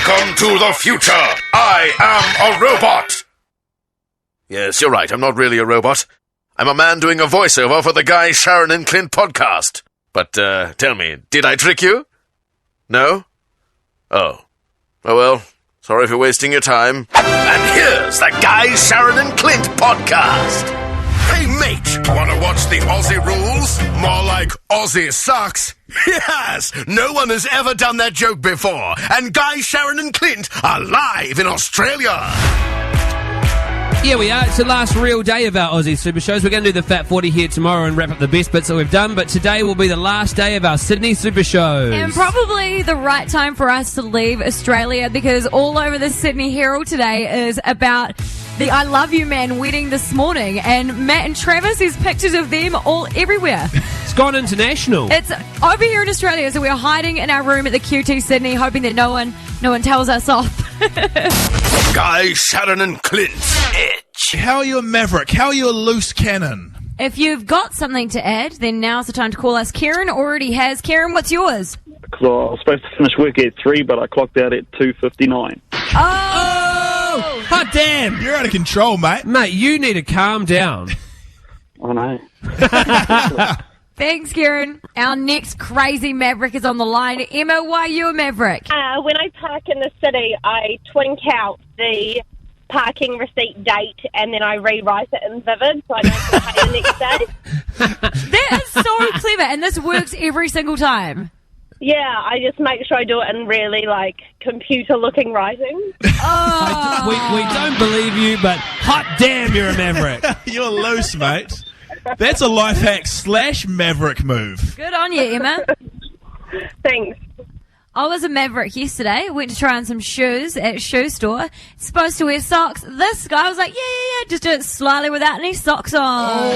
Welcome to the future. I am a robot. Yes, you're right. I'm not really a robot. I'm a man doing a voiceover for the Guy, Sharyn and Clint podcast. But, tell me, did I trick you? No? Oh. Oh well, sorry for wasting your time. And here's the Guy, Sharyn and Clint podcast. Hey mate, wanna watch the Aussie rules? More like Aussie sucks? Yes! No one has ever done that joke before. And Guy, Sharyn and Clint are live in Australia. Here we are. It's the last real day of our Aussie Super Shows. We're going to do the Fat 40 here tomorrow and wrap up the best bits that we've done, but today will be the last day of our Sydney Super Shows. And probably the right time for us to leave Australia, because all over the Sydney Herald today is about the I Love You Man wedding this morning, and Matt and Travis, there's pictures of them all everywhere. It's gone international. It's over here in Australia, so we're hiding in our room at the QT Sydney, hoping that no one tells us off. Guy, Sharyn and Clint. Edge. How are you a maverick? How are you a loose cannon? If you've got something to add, then now's the time to call us. Kieran already has. Kieran, what's yours? Because I was supposed to finish work at 3, but I clocked out at 2:59. Oh! Hot damn! You're out of control, mate. Mate, you need to calm down. I know. Thanks, Kieran. Our next crazy maverick is on the line. Emma, why are you a maverick? When I park in the city, I twink out the parking receipt date and then I rewrite it in Vivid so I don't have to pay the next day. That is so clever, and this works every single time. Yeah, I just make sure I do it in really, computer-looking writing. Oh. We don't believe you, but hot damn, you're a maverick. You're loose, mate. That's a life hack / maverick move. Good on you, Emma. Thanks. I was a maverick yesterday. Went to try on some shoes at a shoe store. Supposed to wear socks. This guy was like, yeah, just do it slightly without any socks on. Oh,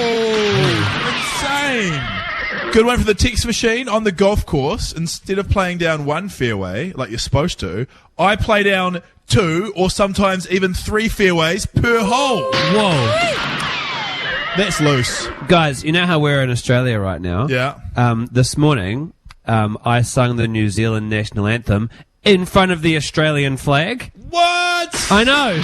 insane. Good one for the text machine on the golf course. Instead of playing down one fairway, like you're supposed to, I play down 2 or sometimes even 3 fairways per hole. Whoa. That's loose. Guys, you know how we're in Australia right now? Yeah. This morning, I sung the New Zealand national anthem in front of the Australian flag. What? I know.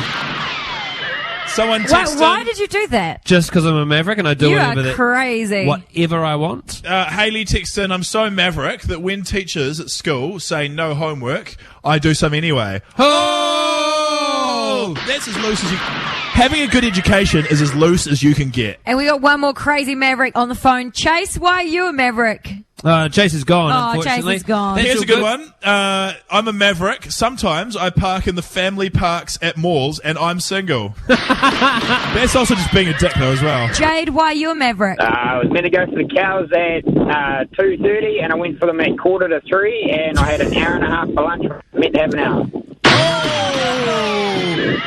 Someone texted. Why did you do that? Just because I'm a maverick and I do You whatever are crazy. whatever I want. Haley texted in, I'm so maverick that when teachers at school say no homework, I do some anyway. Oh! That's as loose as you... Having a good education is as loose as you can get. And we got one more crazy maverick on the phone. Chase, why are you a maverick? Chase is gone, Oh, unfortunately. Chase is gone. That's Here's all a good one. I'm a maverick. Sometimes I park in the family parks at malls and I'm single. That's also just being a dick though as well. Jade, why are you a maverick? I was meant to go for the cows at 2:30 and I went for them at 2:45 and I had an hour and a half for lunch. Meant to have an hour.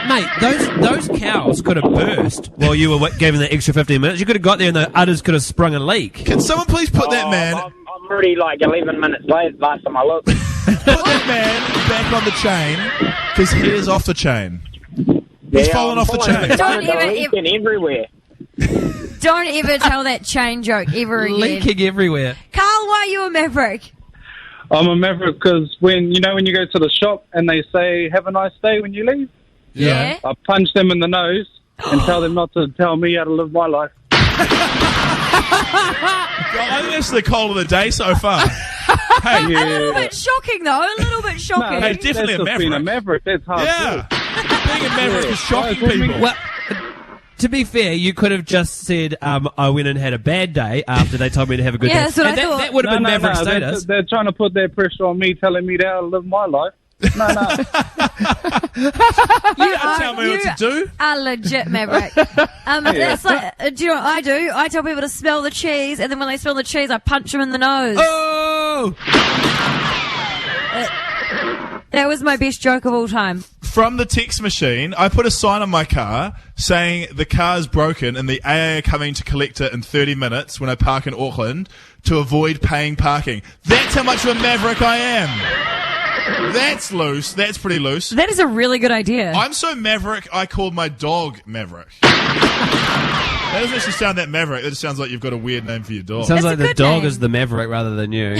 Mate, those cows could have burst while you were giving the extra 15 minutes. You could have got there and the udders could have sprung a leak. Can someone please put that man... I'm already 11 minutes late last time I looked. Put that man back on the chain, because he is off the chain. He's fallen off the chain. Leaking everywhere. Don't ever tell that chain joke ever again. Leaking everywhere. Carl, why are you a maverick? I'm a maverick because when you go to the shop and they say, have a nice day when you leave, Yeah. I punch them in the nose and tell them not to tell me how to live my life. I think that's the call of the day so far. Hey, A little bit shocking, though. A little bit shocking. Hey, definitely a That's just maverick. being a maverick. That's hard. Yeah. Being a maverick is shocking people. Well, to be fair, you could have just said, I went and had a bad day after they told me to have a good day. That's what and I thought. that would have been maverick status. They're trying to put their pressure on me, telling me how to live my life. No. You Tell me what to do. are legit maverick. That's like, do you know what I do? I tell people to smell the cheese, and then when they smell the cheese, I punch them in the nose. Oh! That was my best joke of all time. From the text machine, I put a sign on my car saying the car's broken and the AA are coming to collect it in 30 minutes when I park in Auckland to avoid paying parking. That's how much of a maverick I am. That's loose. That's pretty loose. That is a really good idea. I'm so maverick, I called my dog Maverick. That doesn't actually sound that maverick. That just sounds like you've got a weird name for your dog. Sounds It's like a the good dog name. is the maverick rather than you.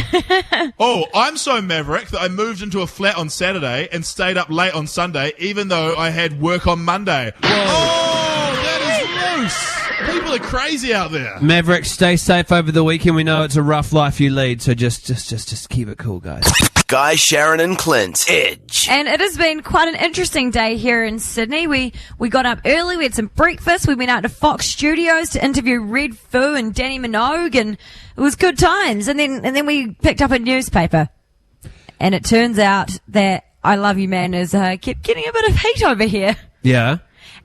Oh, I'm so maverick that I moved into a flat on Saturday and stayed up late on Sunday, even though I had work on Monday. Oh, that is loose. People are crazy out there. Maverick, stay safe over the weekend. We know it's a rough life you lead, so just keep it cool, guys. Guy, Sharyn and Clint. Edge. And it has been quite an interesting day here in Sydney. We got up early, we had some breakfast, we went out to Fox Studios to interview Red Foo and Danny Minogue, and it was good times. And then we picked up a newspaper, and it turns out that I Love You Man is kept getting a bit of heat over here. Yeah.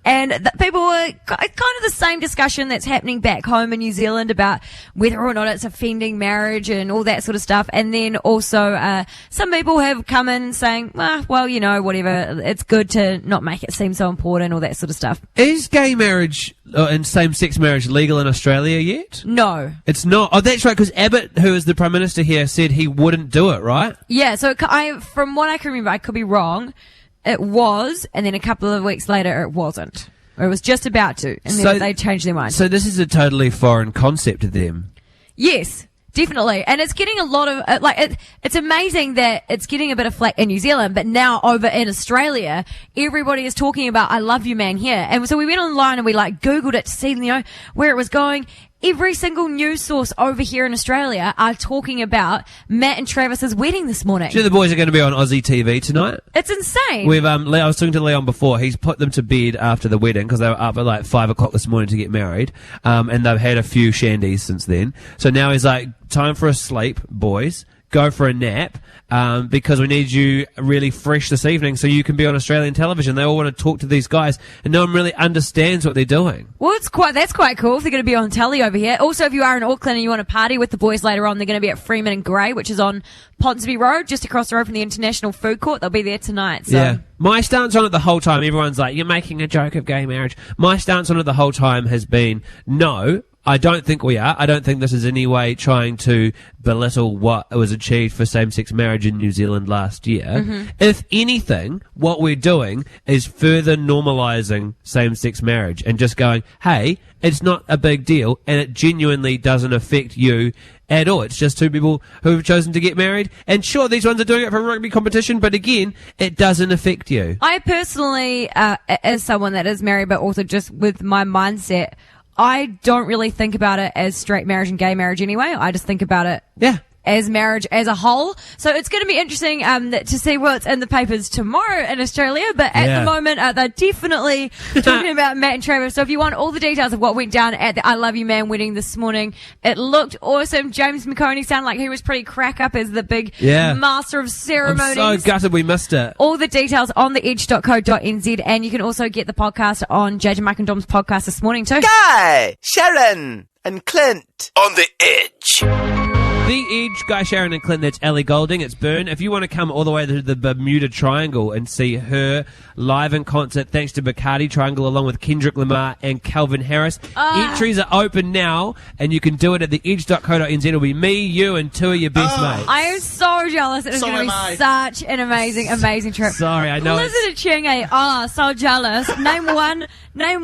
And people were kind of the same discussion that's happening back home in New Zealand about whether or not it's offending marriage and all that sort of stuff. And then also, some people have come in saying, well, you know, whatever, it's good to not make it seem so important, all that sort of stuff. Is gay marriage and same-sex marriage legal in Australia yet? No. It's not. Oh, that's right, because Abbott, who is the Prime Minister here, said he wouldn't do it, right? Yeah, so from what I can remember, I could be wrong, it was, and then a couple of weeks later it wasn't. Or it was just about to, and then they changed their mind. So this is a totally foreign concept to them. Yes, definitely. And it's getting a lot of, it's amazing that it's getting a bit of flack in New Zealand, but now over in Australia, everybody is talking about I Love You Man here. And so we went online and we Googled it to see, where it was going. Every single news source over here in Australia are talking about Matt and Travis's wedding this morning. Do you know the boys are going to be on Aussie TV tonight? It's insane. We've I was talking to Leon before. He's put them to bed after the wedding because they were up at 5 o'clock this morning to get married, and they've had a few shandies since then. So now he's like, time for a sleep, boys. Go for a nap, because we need you really fresh this evening so you can be on Australian television. They all want to talk to these guys, and no one really understands what they're doing. Well, that's quite cool if they're going to be on telly over here. Also, if you are in Auckland and you want to party with the boys later on, they're going to be at Freeman and Grey, which is on Ponsonby Road, just across the road from the International Food Court. They'll be there tonight. So. Yeah. My stance on it the whole time, everyone's like, you're making a joke of gay marriage. My stance on it the whole time has been, no, I don't think we are. I don't think this is any way trying to belittle what was achieved for same-sex marriage in New Zealand last year. Mm-hmm. If anything, what we're doing is further normalising same-sex marriage and just going, hey, it's not a big deal and it genuinely doesn't affect you at all. It's just two people who have chosen to get married. And sure, these ones are doing it for a rugby competition, but again, it doesn't affect you. I personally, as someone that is married, but also just with my mindset, I don't really think about it as straight marriage and gay marriage anyway. I just think about it as marriage as a whole. So it's going to be interesting to see what's in the papers tomorrow in Australia. But at the moment, they're definitely talking about Matt and Travis. So if you want all the details of what went down at the I Love You Man wedding this morning, it looked awesome. James McConey sounded like he was pretty crack up as the big master of ceremonies. I'm so gutted we missed it. All the details on theedge.co.nz, and you can also get the podcast on JJ Mike and Dom's podcast this morning too. Guy, Sharyn and Clint on the Edge. The Edge, Guy, Sharyn and Clint, that's Ellie Goulding, it's Byrne. If you want to come all the way to the Bermuda Triangle and see her live in concert, thanks to Bacardi Triangle, along with Kendrick Lamar and Calvin Harris, entries are open now, and you can do it at theedge.co.nz. It'll be me, you, and two of your best mates. I am so jealous. It is going to be such an amazing trip. Sorry, I know. Listen to Chingy. So jealous. Name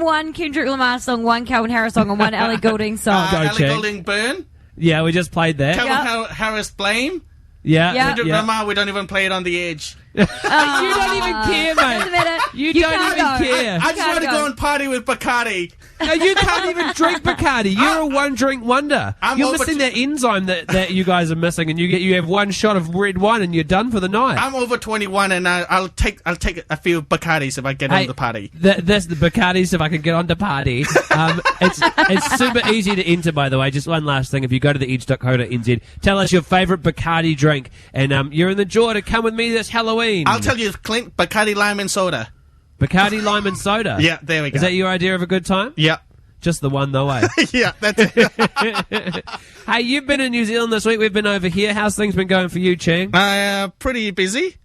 one Kendrick Lamar song, one Calvin Harris song, and one Ellie Goulding song. Ellie Goulding, Burn. Yeah, we just played that. Calvin Harris, Blame. Yeah. Kendrick Lamar, we don't even play it on the Edge. You don't even care, mate. Doesn't matter. You don't even care. I just want to go and party with Bacardi. No, you can't even drink Bacardi. You're a one-drink wonder. You're missing that enzyme that you guys are missing, and you have one shot of red wine and you're done for the night. I'm over 21, and I'll take a few Bacardis if I get on the party. That's the Bacardis if I can get on the party. It's super easy to enter, by the way. Just one last thing. If you go to theedge.co.nz, tell us your favourite Bacardi drink, and you're in the draw to come with me this Halloween. I'll tell you, Clint, Bacardi Lime and Soda. Bacardi Lime and Soda? Yeah, there we go. Is that your idea of a good time? Yeah. Just the one, though, eh? Yeah, that's it. Hey, you've been in New Zealand this week. We've been over here. How's things been going for you, Chang? Pretty busy.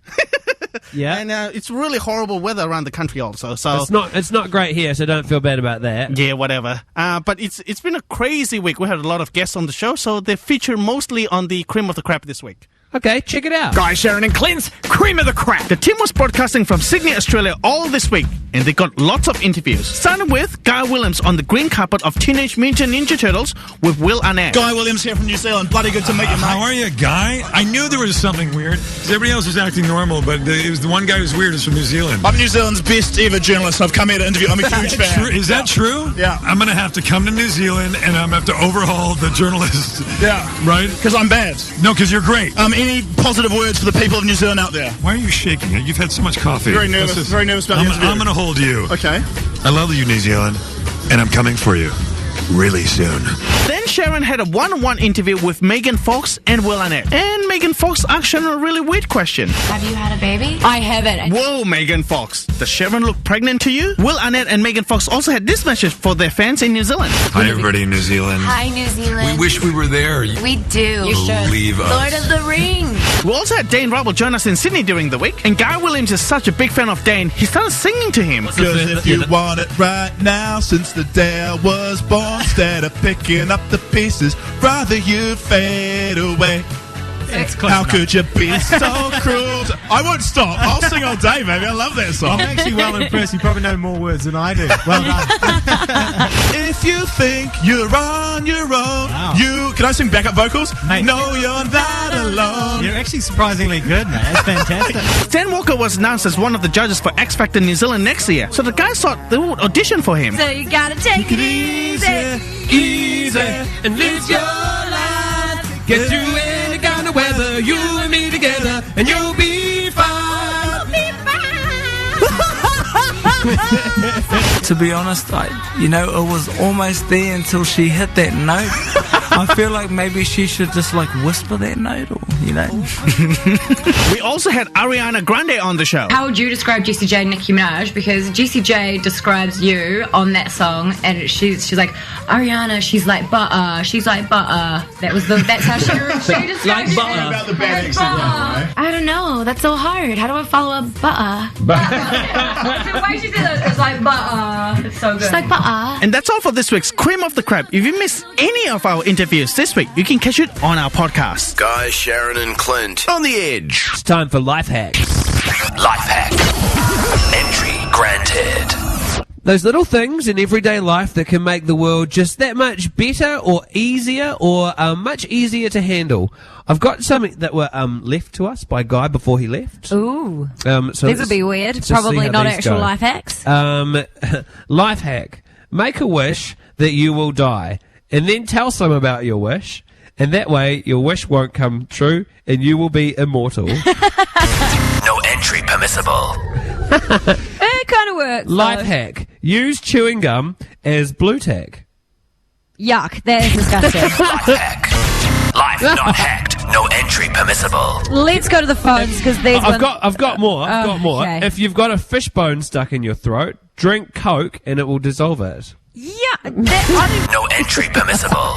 Yeah. And it's really horrible weather around the country also. So it's not great here, so don't feel bad about that. Yeah, whatever. But it's been a crazy week. We had a lot of guests on the show, so they feature mostly on the cream of the crap this week. Okay, check it out. Guy, Sharyn and Clint's cream of the crap. The team was broadcasting from Sydney, Australia all this week, and they got lots of interviews. Starting with Guy Williams on the green carpet of Teenage Mutant Ninja Turtles with Will Arnett. Guy Williams here from New Zealand. Bloody good to meet you, mate. How are you, Guy? I knew there was something weird, because everybody else was acting normal, but it was the one guy who's weird is from New Zealand. I'm New Zealand's best ever journalist. I've come here to interview. I'm a huge fan. Is that true? Yeah. I'm going to have to come to New Zealand, and I'm going to have to overhaul the journalists. Yeah. Right? Because I'm bad. No, because you're great. Any positive words for the people of New Zealand out there? Why are you shaking? You've had so much coffee. Very nervous. Very nervous about the interview. I'm going to hold you. Okay. I love you, New Zealand, and I'm coming for you really soon. Then Sharyn had a one-on-one interview with Megan Fox and Will Arnett. And Megan Fox asked Sharyn a really weird question. Have you had a baby? I haven't. Whoa, Megan Fox. Does Sharyn look pregnant to you? Will Arnett and Megan Fox also had this message for their fans in New Zealand. Hi, everybody in New Zealand. Hi, New Zealand. We wish we were there. We do. You should. Believe us. Lord of the Rings. We also had Dane Rubble join us in Sydney during the week. And Guy Williams is such a big fan of Dane, he started singing to him. Because if you want it right now, since the day I was born, instead of picking up the pieces, rather you fade away. How could you be so cruel? I won't stop. I'll sing all day, baby. I love that song. I'm actually well impressed. You probably know more words than I do. Well done. If you think you're on your own, can I sing backup vocals? Mate. No, you're not alone. You're actually surprisingly good, man. That's fantastic. Stan Walker was announced as one of the judges for X Factor New Zealand next year. So the guys thought they would audition for him. So you gotta take it easy, easy, and live your life. Get through any kind of weather, you and me together, and you'll be fine. You'll be fine. To be honest, it was almost there until she hit that note. I feel like maybe she should just whisper that note, We also had Ariana Grande on the show. How would you describe Jessie J and Nicki Minaj? Because Jessie J describes you on that song, and she's like, Ariana, she's like butter, she's like butter. That's how she describes like you. butter. About the bad accent, right? I don't know. That's so hard. How do I follow up butter? The way she said it is like butter. It's so good. It's like butter. And that's all for this week's Cream of the Crap. If you missed any of our interviews this week, you can catch it on our podcast. Guy, Sharyn and Clint on the edge. It's time for Life Hack. Life hack. Entry granted. Those little things in everyday life that can make the world just that much better or easier or much easier to handle. I've got something that were left to us by Guy before he left. Ooh. So these would be weird. Probably not actual life hacks. Life hack. Make a wish that you will die, and then tell someone about your wish, and that way your wish won't come true, and you will be immortal. No entry permissible. It kind of works. Life though. hack. Use chewing gum as blue tack. Yuck. That is disgusting. Life hack. Life not hacked. No entry permissible. Let's go to the phones because these I've got more. I've got more. Okay. If you've got a fishbone stuck in your throat, drink Coke and it will dissolve it. Yeah. No entry permissible.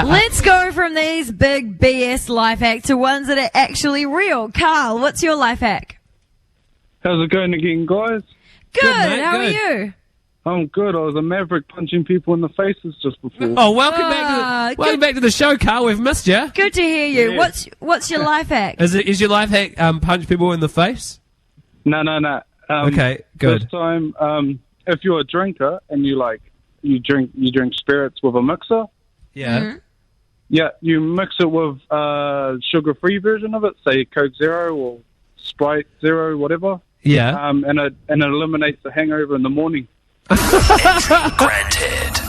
Let's go from these big BS life hacks to ones that are actually real. Carl, what's your life hack? How's it going again, guys? Good. mate, How good. are you? I'm good. I was a maverick punching people in the faces just before. Oh, welcome back to the show, Carl. We've missed you. Good to hear you. Yeah. What's your life hack? Is your life hack punch people in the face? No. Okay, good. First time, if you're a drinker and you drink spirits with a mixer. Yeah. Mm-hmm. Yeah, you mix it with sugar-free version of it, say Coke Zero or Sprite Zero, whatever. Yeah. And it eliminates the hangover in the morning. Entry granted.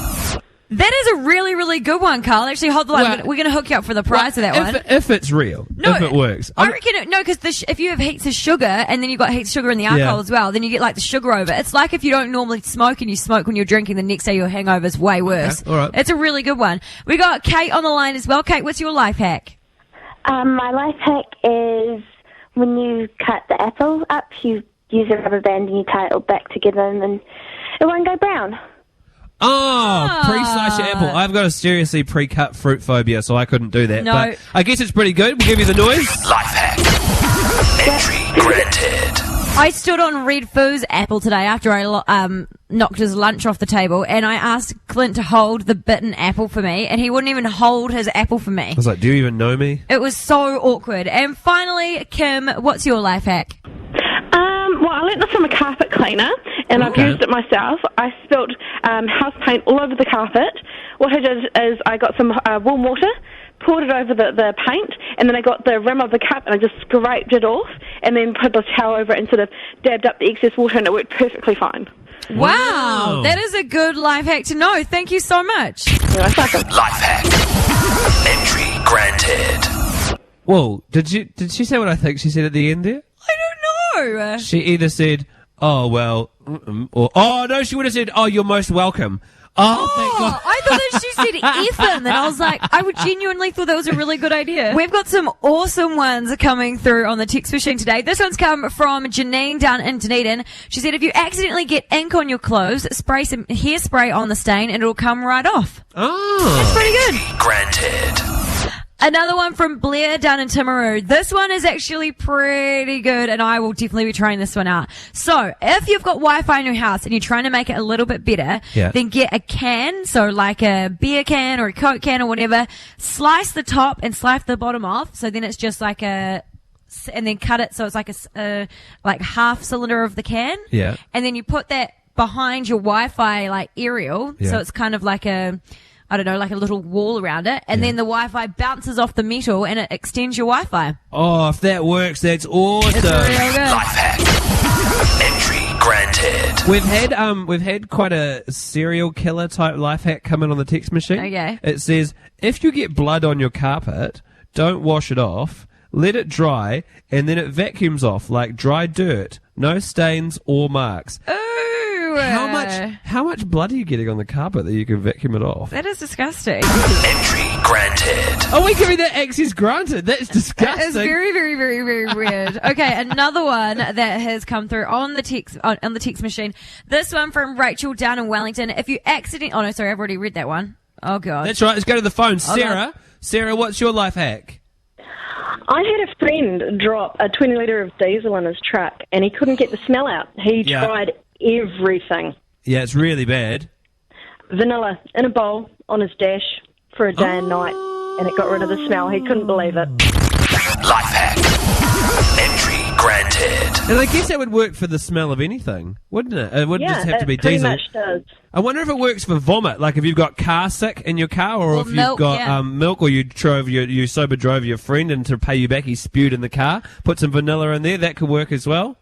That is a really, really good one, Carl. Actually, hold the line. Well, We're going to hook you up for the price of that one. If it's real. No, if it works. I reckon because if you have heaps of sugar and then you've got heaps of sugar in the alcohol as well, then you get the sugar over. It's like if you don't normally smoke and you smoke when you're drinking, the next day your hangover's way worse. Okay, all right. It's a really good one. We got Kate on the line as well. Kate, what's your life hack? My life hack is when you cut the apple up, you use a rubber band and you tie it all back together and then it won't go brown. Oh, pre-slice your apple. I've got a seriously pre-cut fruit phobia, so I couldn't do that. No. But I guess it's pretty good. We'll give you the noise. Life hack. Entry granted. I stood on Red Foo's apple today after I knocked his lunch off the table, and I asked Clint to hold the bitten apple for me, and he wouldn't even hold his apple for me. I was like, do you even know me? It was so awkward. And finally, Kim, what's your life hack? Well, I learnt this from a carpet cleaner, and I've used it myself. I spilt house paint all over the carpet. What I did is I got some warm water, poured it over the paint, and then I got the rim of the cup and I just scraped it off, and then put the towel over it and sort of dabbed up the excess water, and it worked perfectly fine. Wow, that is a good life hack to know. Thank you so much. Life hack. Entry granted. Whoa, did she say what I think she said at the end there? I don't know. She either said, oh, well, or, oh, no, she would have said, oh, you're most welcome. Oh, thank God. I thought that she said effing, and I was like, I would genuinely thought that was a really good idea. We've got some awesome ones coming through on the text machine today. This one's come from Janine down in Dunedin. She said, if you accidentally get ink on your clothes, spray some hairspray on the stain and it'll come right off. Oh. That's pretty good. Granted. Another one from Blair down in Timaru. This one is actually pretty good, and I will definitely be trying this one out. So, if you've got Wi-Fi in your house and you're trying to make it a little bit better, then get a can, so like a beer can or a Coke can or whatever, slice the top and slice the bottom off, so then it's just like and then cut it so it's like a like half cylinder of the can. Yeah. And then you put that behind your Wi-Fi like aerial, so it's kind of like I don't know, like a little wall around it, and then the Wi-Fi bounces off the metal and it extends your Wi-Fi. Oh, if that works, that's awesome. It's real good. Life hack. Entry granted. We've had quite a serial killer type life hack come in on the text machine. Okay. It says, if you get blood on your carpet, don't wash it off, let it dry, and then it vacuums off like dry dirt. No stains or marks. Ooh. How much blood are you getting on the carpet that you can vacuum it off? That is disgusting. Entry granted. Oh, we give me that access granted. That's disgusting. That is very, very, very, very weird. Okay, another one that has come through on the text machine. This one from Rachel down in Wellington. If you accidentally... Oh, no, sorry, I've already read that one. Oh, God. That's right. Let's go to the phone. Sarah, what's your life hack? I had a friend drop a 20 litre of diesel in his truck, and he couldn't get the smell out. He tried everything. Yeah, it's really bad. Vanilla in a bowl on his dash for a day and night, and it got rid of the smell. He couldn't believe it. Life hack. Entry granted. And I guess that would work for the smell of anything, wouldn't it? It wouldn't just have to be pretty diesel. much does. I wonder if it works for vomit, like if you've got car sick in your car, or if milk, you've got milk, or you sober drove your friend and to pay you back he spewed in the car, put some vanilla in there, that could work as well.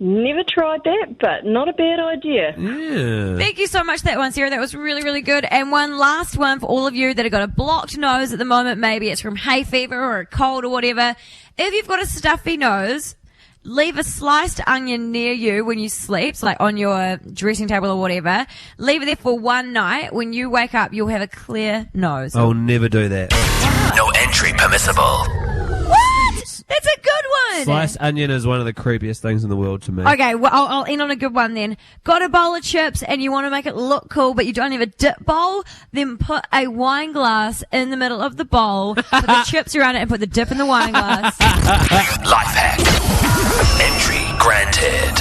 Never tried that, but not a bad idea. Yeah. Thank you so much for that one, Sarah. That was really, really good. And one last one for all of you that have got a blocked nose at the moment. Maybe it's from hay fever or a cold or whatever. If you've got a stuffy nose, leave a sliced onion near you when you sleep, so like on your dressing table or whatever. Leave it there for one night. When you wake up, you'll have a clear nose. I'll never do that. No entry permissible. What? That's a good one. Sliced onion is one of the creepiest things in the world to me. Okay, well, I'll end on a good one then. Got a bowl of chips and you want to make it look cool, but you don't have a dip bowl? Then put a wine glass in the middle of the bowl, put the chips around it, and put the dip in the wine glass. Life hack. Entry granted.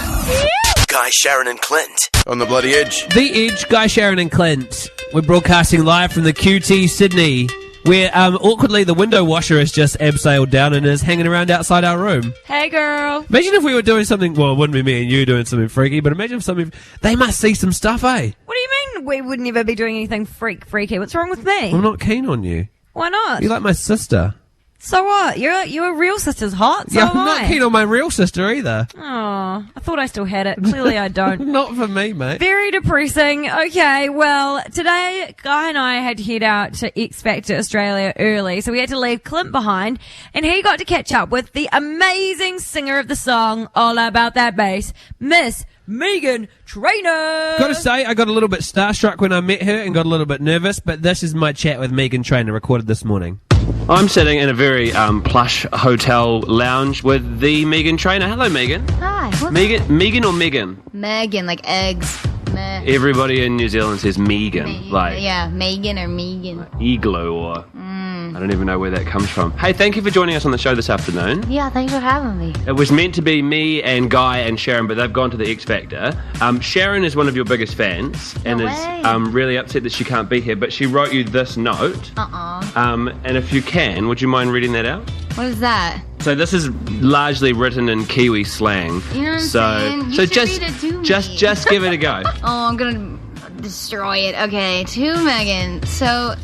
Guy, Sharyn, and Clint. On the bloody edge. The Edge, Guy, Sharyn, and Clint. We're broadcasting live from the QT Sydney, where awkwardly the window washer has just abseiled down and is hanging around outside our room. Hey, girl. Imagine if we were doing something, well, it wouldn't be me and you doing something freaky, but imagine if something, they must see some stuff, eh? What do you mean we would never be doing anything freaky? What's wrong with me? I'm not keen on you. Why not? You're like my sister. So what? Your real sister's hot, so Yeah, am I'm not I. keen on my real sister either. Oh, I thought I still had it. Clearly I don't. Not for me, mate. Very depressing. Okay, well, today, Guy and I had to head out to X Factor Australia early, so we had to leave Clint behind, and he got to catch up with the amazing singer of the song, All About That Bass, Miss Meghan Trainer. Got to say, I got a little bit starstruck when I met her and got a little bit nervous, but this is my chat with Meghan Trainer recorded this morning. I'm sitting in a very plush hotel lounge with the Meghan Trainer. Hello, Meghan. Hi. Megan or Megan? Megan, like eggs. Meh. Everybody in New Zealand says Megan. Yeah, Megan or Megan. Igloo or... I don't even know where that comes from. Hey, thank you for joining us on the show this afternoon. Yeah, thanks for having me. It was meant to be me and Guy and Sharyn, but they've gone to the X Factor. Sharyn is one of your biggest fans and No is way. really upset that she can't be here, but she wrote you this note. And if you can, would you mind reading that out? What is that? So this is largely written in Kiwi slang. You know what I'm so saying? You so should just read it to me. just give it a go. Oh, I'm gonna destroy it. Okay, to Megan. So,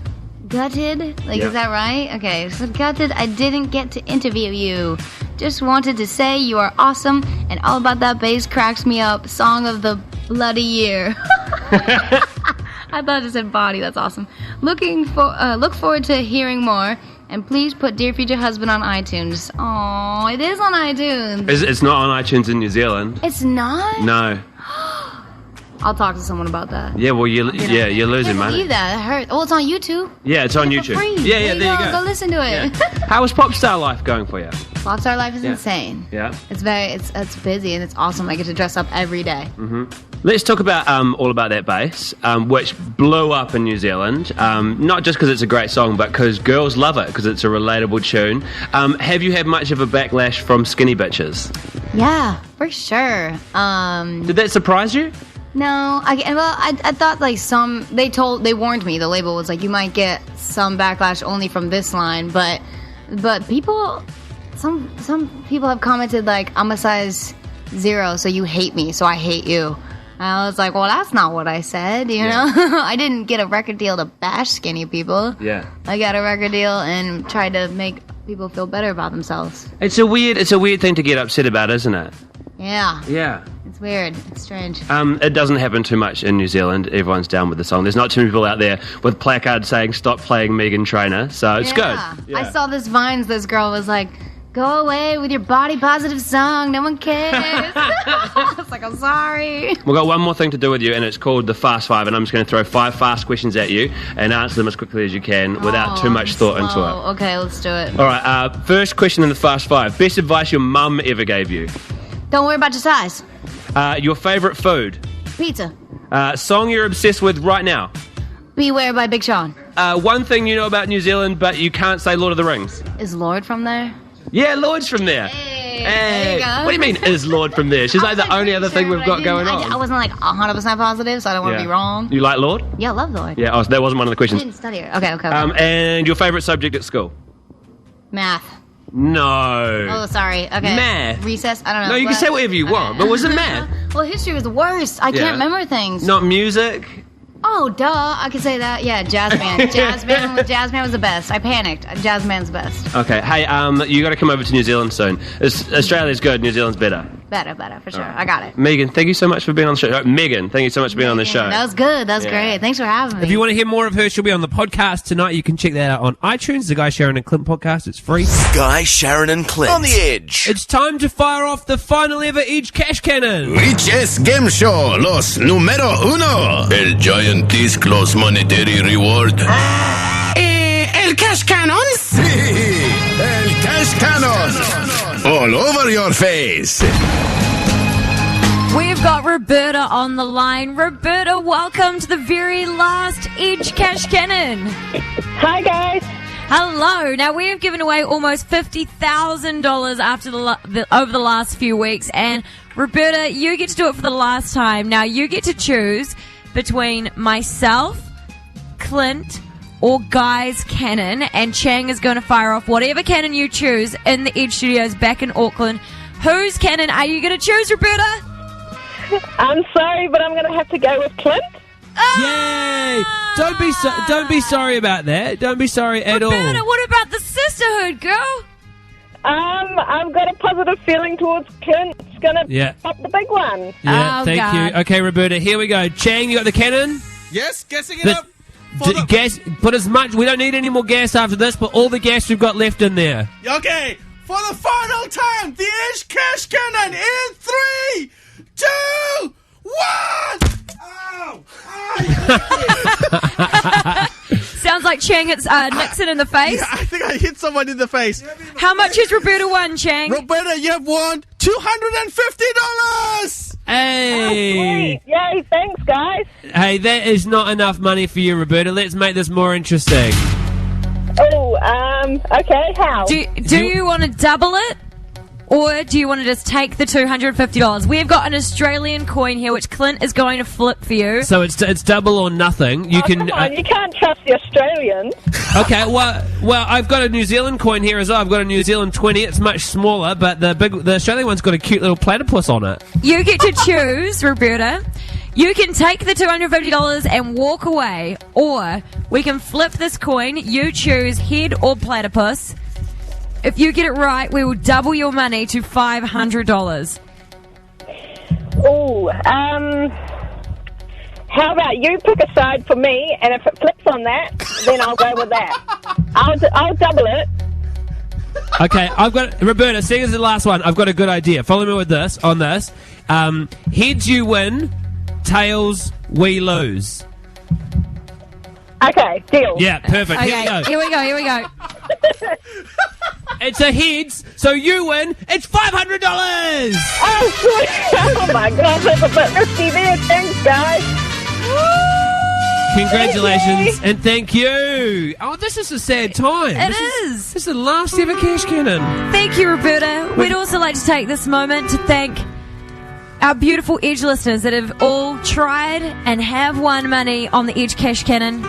gutted? Like, Yep. is that right? Okay, so gutted, I didn't get to interview you. Just wanted to say you are awesome, and all about that bass cracks me up. Song of the bloody year. I thought it said body. That's awesome. Look forward to hearing more. And please put Dear Future Husband on iTunes. Oh, it is on iTunes. It's not on iTunes in New Zealand. It's not? No. I'll talk to someone about that. Yeah, well, you're losing I money. believe that. It hurt. Oh, it's on YouTube. Yeah, it's on For YouTube. free. Yeah, there you go. Go listen to it. How is Popstar Life going for you? Popstar life is Yeah. insane. Yeah. It's busy and it's awesome. I get to dress up every day. Let's talk about all about that bass, which blew up in New Zealand. Not just because it's a great song, but because girls love it because it's a relatable tune. Have you had much of a backlash from skinny bitches? Yeah, for sure. Did that surprise you? No, I thought like they warned me. The label was like, you might get some backlash only from this line, but people, some people have commented like, I'm a size 0, so you hate me, so I hate you. And I was like, well, that's not what I said, you know? I didn't get a record deal to bash skinny people. Yeah. I got a record deal and tried to make people feel better about themselves. It's a weird thing to get upset about, isn't it? Yeah. Yeah. It's weird. It's strange. It doesn't happen too much in New Zealand. Everyone's down with the song. There's not too many people out there with placards saying "Stop playing Meghan Trainer," so it's good. Yeah. I saw this Vines. This girl was like, "Go away with your body positive song. No one cares." I was like, "I'm sorry." We've got one more thing to do with you, and it's called the Fast Five, and I'm just going to throw 5 fast questions at you and answer them as quickly as you can without too much thought into it. Okay, let's do it. All right, first question in the Fast Five. Best advice your mum ever gave you? Don't worry about your size. Your favourite food? Pizza. Song you're obsessed with right now? Beware by Big Sean. One thing you know about New Zealand, but you can't say Lord of the Rings? Is Lord from there? Yeah, Lord's from there. Hey, Hey, there you go. what do you mean, is Lord from there? She's like the only other thing we've got going on. I wasn't like 100% positive, so I don't want to be wrong. You like Lord? Yeah, I love Lord. Yeah, that wasn't one of the I questions. didn't study it. Okay. And your favourite subject at school? Math. No. Oh, sorry. Okay. Math. Recess. I don't know. No, you can say whatever you want, but was it math? Well, history was the worst. I Yeah. can't remember things. Not music? Oh, duh. I could say that. Yeah, jazz band. Jazz band was the best. I panicked. Jazz band's the best. Okay, hey, you got to come over to New Zealand soon. Australia's good, New Zealand's better. Better, for sure. I got it. Megan, thank you so much for being on the show. Megan, thank you so much for being on the show. That was good. That was great. Thanks for having me. If you want to hear more of her, she'll be on the podcast tonight. You can check that out on iTunes, the Guy, Sharyn and Clint podcast. It's free. Guy, Sharyn and Clint. On the edge. It's time to fire off the final ever Edge Cash Cannon. Which es game show los numero uno? El giant disclose monetary reward. El cash cannon? Sí, el cash cannon. All over your face. We've got Roberta on the line. Roberta, welcome to the very last Edge Cash Cannon. Hi, guys. Hello. Now, we have given away almost $50,000 after over the last few weeks. And, Roberta, you get to do it for the last time. Now, you get to choose between myself, Clint, or Guy's cannon. And Chang is going to fire off whatever cannon you choose in the Edge Studios back in Auckland. Whose cannon are you going to choose, Roberta? I'm sorry, but I'm going to have to go with Clint. Yay! Don't be sorry about that. Don't be sorry at all. Roberta, what about the sisterhood, girl? I've got a positive feeling towards Clint. It's going to pop the big one. Yeah, thank you. Okay, Roberta, here we go. Chang, you got the cannon? Yes, gassing it up. Gas. Put as much. We don't need any more gas after this. Put all the gas we've got left in there. Okay, for the final time, the Edge Cash Cannon in 3, 2, 1. Sounds like Chang hits Nixon in the face. Yeah, I think I hit someone in the face. How much has Roberta won, Chang? Roberta, you have won $250. Hey! Yay, thanks, guys. Hey, that is not enough money for you, Roberta. Let's make this more interesting. Okay, how? Do you want to double it? Or do you want to just take the $250? We've got an Australian coin here, which Clint is going to flip for you. So it's double or nothing. You can. Come on, you can't trust the Australians. Okay, well, I've got a New Zealand coin here as well. I've got a New Zealand 20. It's much smaller, but the Australian one's got a cute little platypus on it. You get to choose, Roberta. You can take the $250 and walk away, or we can flip this coin. You choose head or platypus. If you get it right, we will double your money to $500. How about you pick a side for me, and if it flips on that, then I'll go with that. I'll double it. Okay, I've got Roberta. Seeing as the last one, I've got a good idea. Follow me with this. On this, heads you win, tails we lose. Okay, deal. Yeah, perfect. Okay, here we go. It's a heads, so you win. It's $500. Oh my God, that's a bit risky there. Thanks, guys. Congratulations and thank you. Oh, this is a sad time. It is. This is the last ever cash cannon. Thank you, Roberta. We'd also like to take this moment to thank our beautiful Edge listeners that have all tried and have won money on the Edge cash cannon.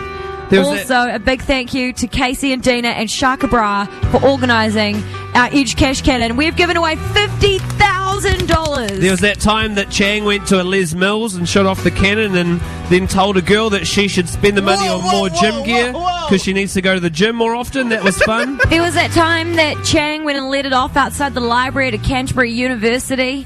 Also, a big thank you to Casey and Dina and Shaka Bra for organising our Edge cash cannon. We've given away $50,000. There was that time that Chang went to a Les Mills and shot off the cannon and then told a girl that she should spend the money on more gym gear because she needs to go to the gym more often. That was fun. There was that time that Chang went and let it off outside the library at Canterbury University.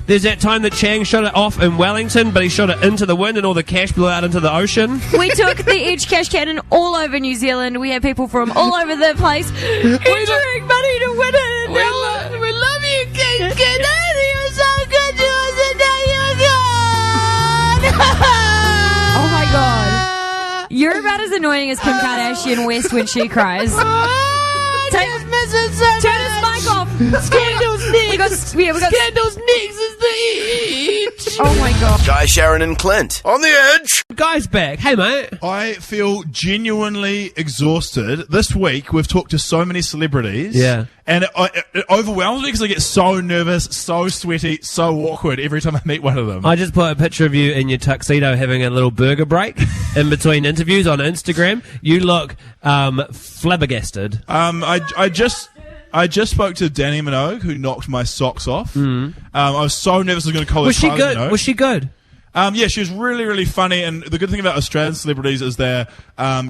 There's that time that Chang shot it off in Wellington, but he shot it into the wind and all the cash blew out into the ocean. We took the Edge cash cannon all over New Zealand. We had people from all over the place entering money to win it. We love you, Cash Cannon. You're so good to us, and now you're gone. Oh my God. You're about as annoying as Kim Kardashian West when she cries. Turn his mic off. Scandals next. We got Scandals next is the Edge. Oh my God. Guy, Sharyn, and Clint. On the Edge. Guy's back. Hey, mate. I feel genuinely exhausted. This week, we've talked to so many celebrities. Yeah. And it overwhelms me because I get so nervous, so sweaty, so awkward every time I meet one of them. I just put a picture of you in your tuxedo having a little burger break in between interviews on Instagram. You look flabbergasted. I just spoke to Danny Minogue, who knocked my socks off. I was so nervous I was going to call her. Was she good? Was she good? Yeah, she was really, really funny. And the good thing about Australian celebrities is they're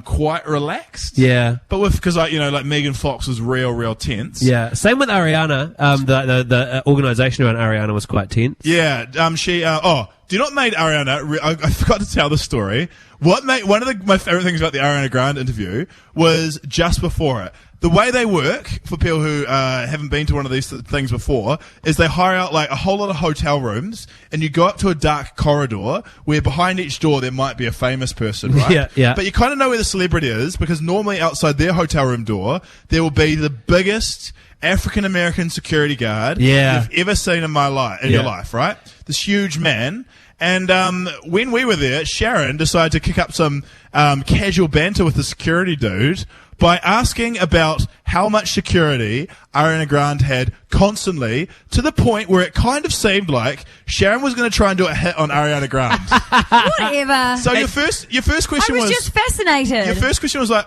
quite relaxed. Yeah. But because like Megan Fox was real tense. Yeah. Same with Ariana. The organisation around Ariana was quite tense. Yeah. She. Do you know what made Ariana? I forgot to tell the story. One of my favorite things about the Ariana Grande interview was just before it. The way they work, for people who haven't been to one of these things before, is they hire out like a whole lot of hotel rooms, and you go up to a dark corridor where behind each door there might be a famous person, right? Yeah. But you kind of know where the celebrity is because normally outside their hotel room door there will be the biggest African American security guard you've ever seen in your life, right? This huge man. And when we were there, Sharyn decided to kick up some casual banter with the security dude by asking about how much security Ariana Grande had constantly, to the point where it kind of seemed like Sharyn was going to try and do a hit on Ariana Grande. Whatever. So your first question was... I was just fascinated. Your first question was like,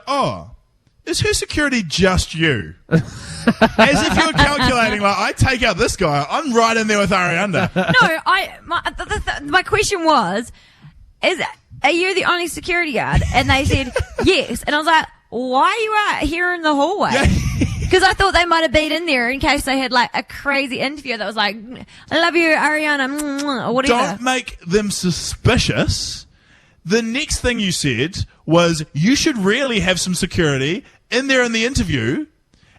is her security just you? As if you were calculating, like, I take out this guy, I'm right in there with Ariana. No, my question was, are you the only security guard? And they said, yes. And I was like, why are you out here in the hallway? Because I thought they might have been in there in case they had like a crazy interview that was like, I love you, Ariana, or whatever. Don't make them suspicious. The next thing you said was, you should really have some security in there in the interview.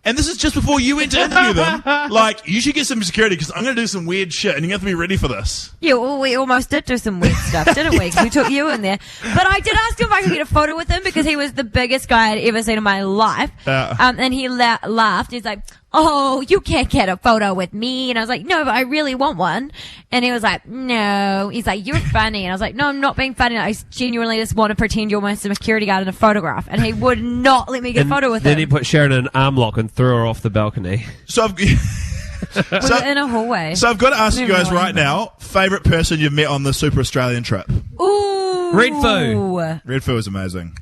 And this is just before you went to interview them. Like, you should get some security because I'm going to do some weird shit and you have to be ready for this. Yeah, well, we almost did do some weird stuff, didn't we? 'Cause we took you in there. But I did ask him if I could get a photo with him because he was the biggest guy I'd ever seen in my life. And he laughed. He's like, oh, you can't get a photo with me. And I was like, no, but I really want one. And he was like, no. He's like, you're funny. And I was like, no, I'm not being funny. I genuinely just want to pretend you're my security guard in a photograph. And he would not let me get a photo with him. Then he put Sharyn in an arm lock and threw her off the balcony. So in a hallway. So I've got to ask you guys right now, favourite person you've met on the Super Australian trip? Ooh. Red Foo. Red Foo is amazing.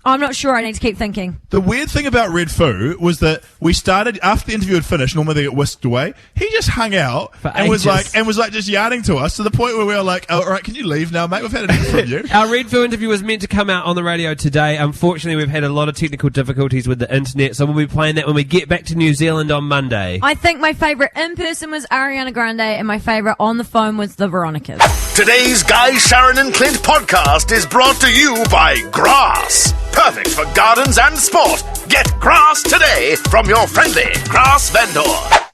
I'm not sure. I need to keep thinking. The weird thing about Red Foo was that we started after the interview had finished. Normally they get whisked away. He just hung out and was like just yarning to us to the point where we were like, "Oh, all right, can you leave now, mate? We've had enough from you." Our Red Foo interview was meant to come out on the radio today. Unfortunately, we've had a lot of technical difficulties with the internet, so we'll be playing that when we get back to New Zealand on Monday. I think my favourite in person was Ariana Grande, and my favourite on the phone was the Veronicas. Today's Guy, Sharyn and Clint podcast is brought to you by Grass. Perfect for gardens and sport. Get grass today from your friendly grass vendor.